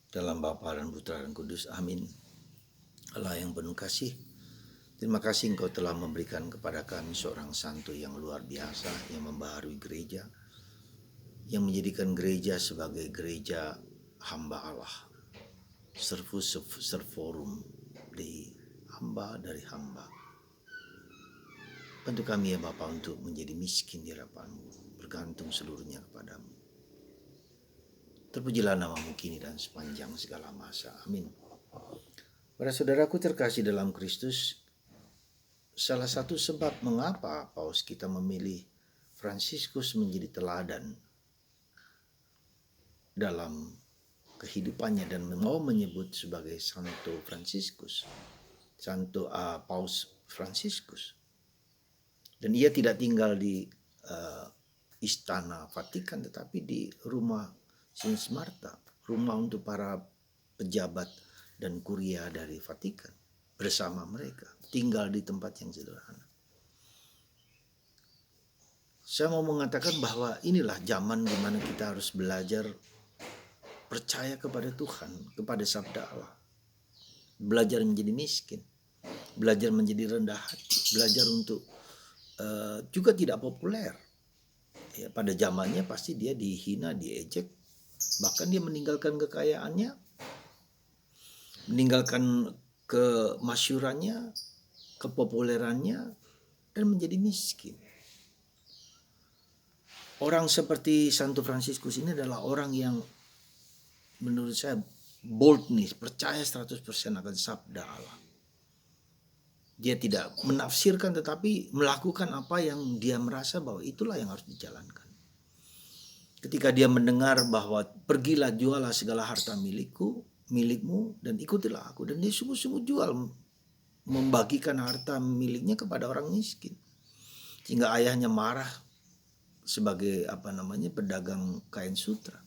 Dalam Bapa dan Putra dan Kudus, amin. Allah yang penuh kasih, terima kasih Engkau telah memberikan kepada kami seorang santo yang luar biasa, yang membaharui gereja, yang menjadikan gereja sebagai gereja hamba Allah, servus servorum, di hamba dari hamba. Bantu kami ya Bapa untuk menjadi miskin di hadapan-Mu, bergantung seluruhnya kepadamu. Terpujilah namamu kini dan sepanjang segala masa. Amin. Para saudaraku terkasih dalam Kristus, salah satu sebab mengapa Paus kita memilih Fransiskus menjadi teladan dalam kehidupannya dan mau menyebut sebagai Santo Fransiskus, Paus Fransiskus. Dan ia tidak tinggal di istana Vatikan, tetapi di rumah Sint Marta, rumah untuk para pejabat dan kuria dari Vatikan, bersama mereka, tinggal di tempat yang sederhana. Saya mau mengatakan bahwa inilah zaman di mana kita harus belajar percaya kepada Tuhan, kepada sabda Allah. Belajar menjadi miskin, belajar menjadi rendah hati, belajar untuk juga tidak populer. Ya, pada zamannya pasti dia dihina, diejek, bahkan dia meninggalkan kekayaannya, meninggalkan kemasyurannya, kepopulerannya, dan menjadi miskin. Orang seperti Santo Fransiskus ini adalah orang yang menurut saya boldness, percaya 100% akan sabda Allah. Dia tidak menafsirkan tetapi melakukan apa yang dia merasa bahwa itulah yang harus dijalankan. Ketika dia mendengar bahwa pergilah jualah segala harta milikmu dan ikutilah aku. Dan dia sungguh-sungguh jual, membagikan harta miliknya kepada orang miskin. Sehingga ayahnya marah sebagai pedagang kain sutra.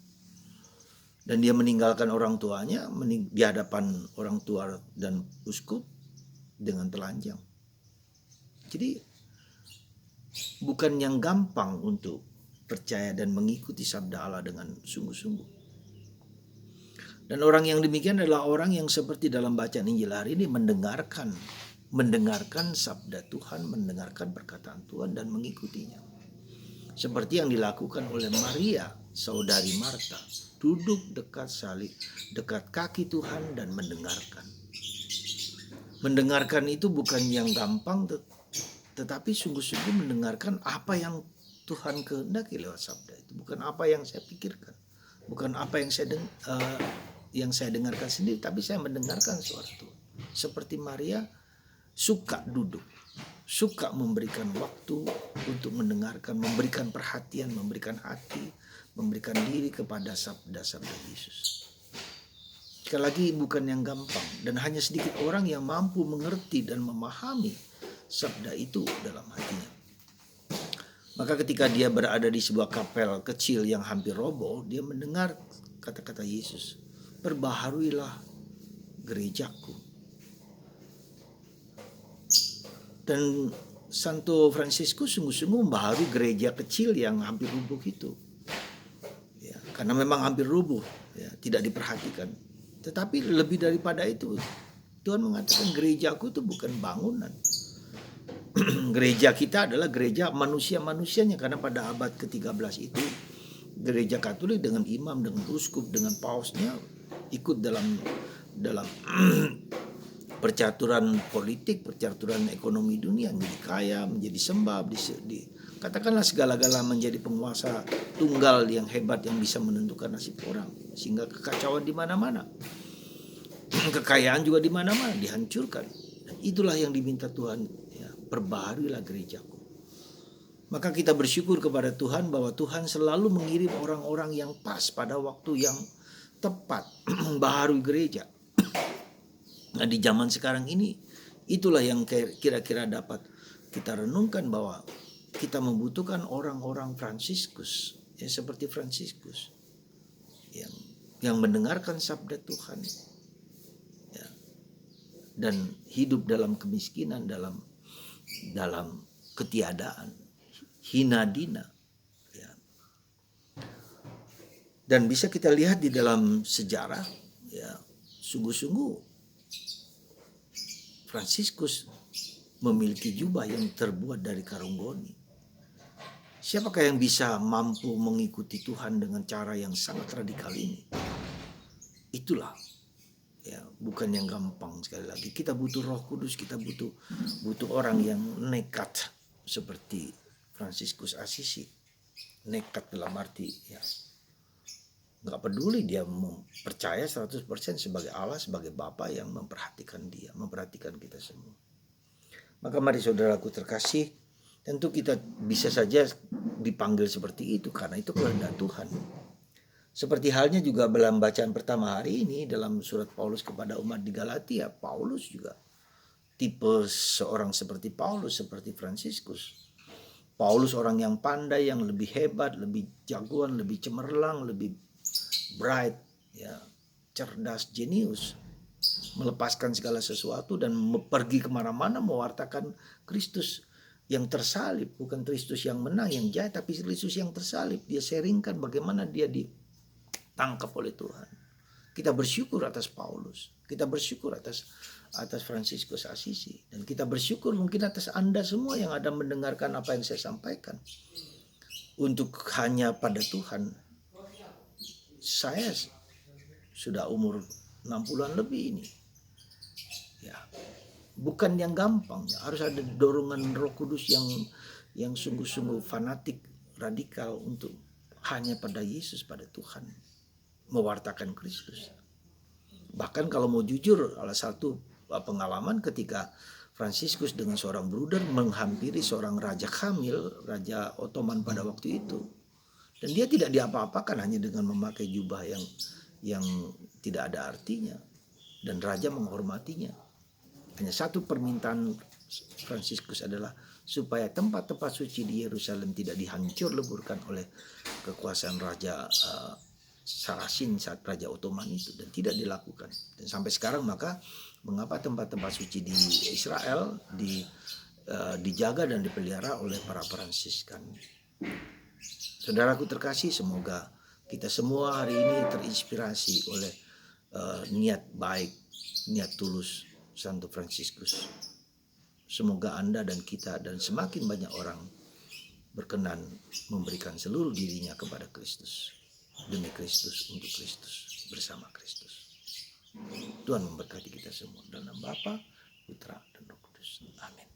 Dan dia meninggalkan orang tuanya di hadapan orang tua dan uskup dengan telanjang. Jadi bukan yang gampang untuk percaya dan mengikuti sabda Allah dengan sungguh-sungguh. Dan orang yang demikian adalah orang yang seperti dalam bacaan Injil hari ini mendengarkan sabda Tuhan, mendengarkan perkataan Tuhan dan mengikutinya. Seperti yang dilakukan oleh Maria, saudari Marta, duduk dekat kaki Tuhan dan mendengarkan. Mendengarkan itu bukan yang gampang, tetapi sungguh-sungguh mendengarkan apa yang Tuhan kehendaki lewat sabda itu. Bukan apa yang saya pikirkan, bukan apa yang saya dengarkan sendiri, tapi saya mendengarkan suara Tuhan. Seperti Maria, suka duduk, suka memberikan waktu untuk mendengarkan, memberikan perhatian, memberikan hati, memberikan diri kepada sabda-sabda Yesus. Sekali lagi bukan yang gampang, dan hanya sedikit orang yang mampu mengerti dan memahami sabda itu dalam hatinya. Maka ketika dia berada di sebuah kapel kecil yang hampir roboh, dia mendengar kata-kata Yesus, "Perbaharuilah gerejaku." Dan Santo Fransiskus sungguh-sungguh membaharui gereja kecil yang hampir rubuh itu. Ya, karena memang hampir rubuh, ya, tidak diperhatikan. Tetapi lebih daripada itu, Tuhan mengatakan gerejaku itu bukan bangunan. Gereja kita adalah gereja manusia-manusianya, karena pada abad ke-13 itu gereja Katolik dengan imam, dengan uskup, dengan pausnya ikut dalam percaturan politik, percaturan ekonomi dunia, menjadi kaya, menjadi sembah, katakanlah segala-gala, menjadi penguasa tunggal yang hebat yang bisa menentukan nasib orang, sehingga kekacauan di mana-mana, kekayaan juga di mana-mana dihancurkan. Dan itulah yang diminta Tuhan, ya, perbaharuilah gerejaku. Maka kita bersyukur kepada Tuhan bahwa Tuhan selalu mengirim orang-orang yang pas pada waktu yang tepat membaharui gereja. Nah, di zaman sekarang ini itulah yang kira-kira dapat kita renungkan, bahwa kita membutuhkan orang-orang Fransiskus, ya, seperti Fransiskus yang mendengarkan sabda Tuhan, ya, dan hidup dalam kemiskinan, dalam ketiadaan, hina dina, ya. Dan bisa kita lihat di dalam sejarah, ya, sungguh-sungguh Fransiskus memiliki jubah yang terbuat dari karung goni. Siapakah yang bisa mampu mengikuti Tuhan dengan cara yang sangat radikal ini? Itulah, ya, bukan yang gampang. Sekali lagi, kita butuh Roh Kudus, kita butuh orang yang nekat seperti Fransiskus Assisi. Nekat dalam arti, ya, nggak peduli dia percaya 100% sebagai Allah, sebagai Bapa yang memperhatikan dia, memperhatikan kita semua. Maka mari saudaraku terkasih, tentu kita bisa saja dipanggil seperti itu karena itu kehendak Tuhan. Seperti halnya juga dalam bacaan pertama hari ini dalam surat Paulus kepada umat di Galatia, Paulus juga tipe seorang seperti Paulus, seperti Fransiskus. Paulus orang yang pandai, yang lebih hebat, lebih jagoan, lebih cemerlang, lebih bright, ya, cerdas, jenius, melepaskan segala sesuatu dan pergi kemana-mana mewartakan Kristus yang tersalib, bukan Kristus yang menang, yang jahat, tapi Kristus yang tersalib. Dia sharingkan bagaimana dia ditangkap oleh Tuhan. Kita bersyukur atas Paulus, kita bersyukur atas Fransiskus Assisi, dan kita bersyukur mungkin atas Anda semua yang ada mendengarkan apa yang saya sampaikan. Untuk hanya pada Tuhan, saya sudah umur 60-an lebih ini. Ya, bukan yang gampang, ya. Harus ada dorongan Roh Kudus yang sungguh-sungguh fanatik, radikal untuk hanya pada Yesus, pada Tuhan, mewartakan Kristus. Bahkan kalau mau jujur, salah satu pengalaman ketika Fransiskus dengan seorang bruder menghampiri seorang raja Kamil, raja Ottoman pada waktu itu, dan dia tidak diapa-apakan hanya dengan memakai jubah yang tidak ada artinya, dan raja menghormatinya. Hanya satu permintaan Fransiskus adalah supaya tempat-tempat suci di Yerusalem tidak dihancur leburkan oleh kekuasaan raja Sarasin saat raja Ottoman itu, dan tidak dilakukan. Dan sampai sekarang maka mengapa tempat-tempat suci di Israel dijaga dan dipelihara oleh para Fransiskan. Saudaraku terkasih, semoga kita semua hari ini terinspirasi oleh niat baik, niat tulus Santo Fransiskus. Semoga Anda dan kita dan semakin banyak orang berkenan memberikan seluruh dirinya kepada Kristus, demi Kristus, untuk Kristus, bersama Kristus. Tuhan memberkati kita semua dalam Bapa, Putra, dan Roh Kudus. Amin.